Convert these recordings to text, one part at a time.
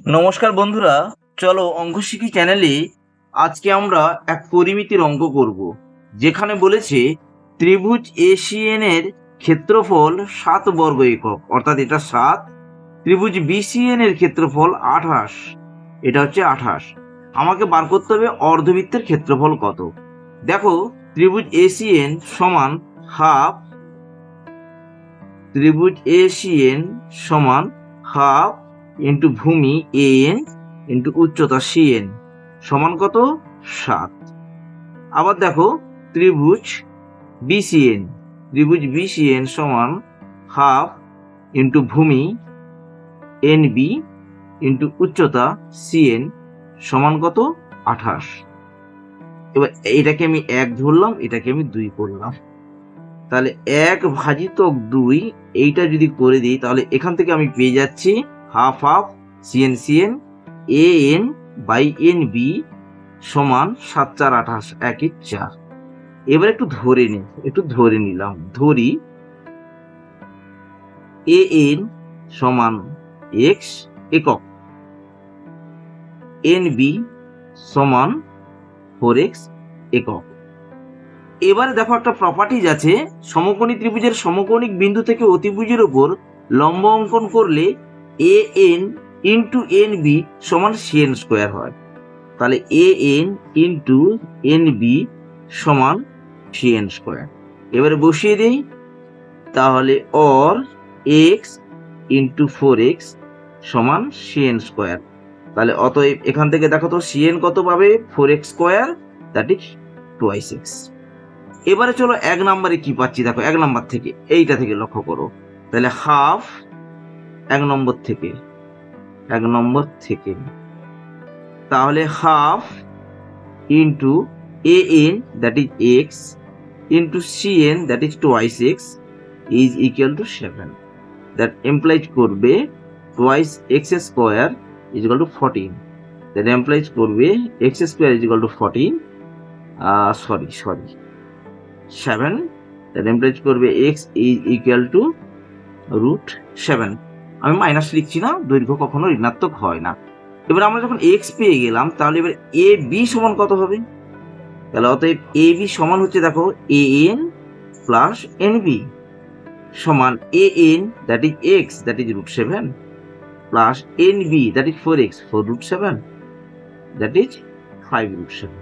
নমস্কার বন্ধুরা, চলো অঙ্ক শিখি চ্যানেলে আজকে আমরা এক পরিমিতির অঙ্ক করব, যেখানে বলেছে ত্রিভুজ এসিএন এর ক্ষেত্রফল 7 বর্গ একক, অর্থাৎ এটা 7। ত্রিভুজ বিসিএন এর ক্ষেত্রফল 28, এটা হচ্ছে 28। আমাকে বার করতে হবে অর্ধবৃত্তের ক্ষেত্রফল কত। দেখো, ত্রিভুজ এসিএন সমান হাফ, ত্রিভুজ এসিএন সমান হাফ ইন্টু ভূমি এন ইন্টু উচ্চতা সিএন সমান কত? 7। আবার দেখো, ত্রিভুজ বিসিএন, ত্রিভুজ বিসিএন সমান হাফ ইন্টু ভূমি এন বি ইন্টু উচ্চতা সিএন সমান কত? 28। এবার এটাকে আমি 1 ধরলাম, এটাকে আমি 2 করলাম। তাহলে 1 ভাজিতক 2 এইটা যদি করে দিই, তাহলে এখান থেকে আমি পেয়ে যাচ্ছি half half CN CN A N by N B সমান 7 4 28 1 4। এবার একটু ধরে নি, একটু ধরে নিলাম, ধরি এ এন সমান এক্স একক, এন বি সমান 4x একক। এবারে দেখো, একটা প্রপার্টিজ আছে, সমকোণী ত্রিভুজের সমকোণিক বিন্দু থেকে অতিভুজের উপর লম্ব অঙ্কন করলে A N into N B সমান সিএন স্কোয়ার হয়। তাহলে A N into N B সমান সিএন স্কোয়ার। এবারে বসিয়ে দিই, তাহলে অর এক্স ইন্টু 4x সমান সিএন স্কোয়ার। তাহলে অতএব এখান থেকে দেখো তো সিএন কত পাবে? 4x square, that is twice x. এবারে চলো 1 নম্বরে কি পাচ্ছি, দেখো 1 নম্বর থেকে, এইটা থেকে লক্ষ্য করো। তাহলে হাফ 1 নম্বর থেকে, 1 নম্বর থেকে, তাহলে half into A N that is X into CN that is twice X is equal to 7। That implies করবে twice X square is equal to 14। That implies করবে X square is equal to 14, sorry 7। That implies করবে X is equal to root 7। আমি minus লিখছি না, দৈর্ঘ্য কখনো ঋণাত্মক হয় না। এবার আমরা যখন এক্স পেয়ে গেলাম, তাহলে এবার এ বি সমান কত হবে? তাহলে অতএব এ বি সমান হচ্ছে, দেখো, A N plus N B সমান A N that is X that is root 7 plus N B that is 4x 4 root 7 that is 5 root 7।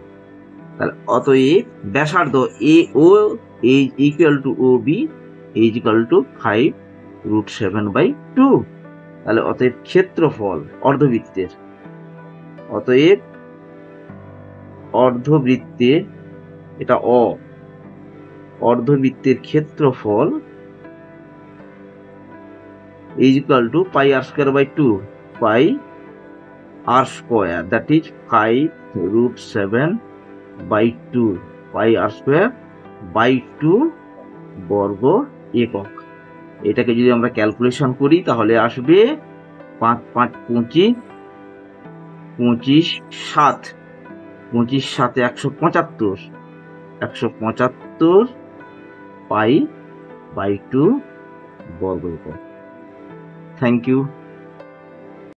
তাহলে অতএব ব্যাসার্ধ A O is equal to O B is equal to 5 root 7/2। তাহলে অতএব ক্ষেত্রফল অর্ধবৃত্তের, অতএব অর্ধবৃত্তের, এটা অর্ধবৃত্তের ক্ষেত্রফল is equal to pi r square by 2, pi r square that is 5 root 7/2, pi r square by 2 বর্গ একক। এটাকে যদি আমরা ক্যালকুলেশন করি, তাহলে আসবে 5 5 25, 25 7, 25 7 175, 175 পাই বাই 2 বর্গ একক। Thank you.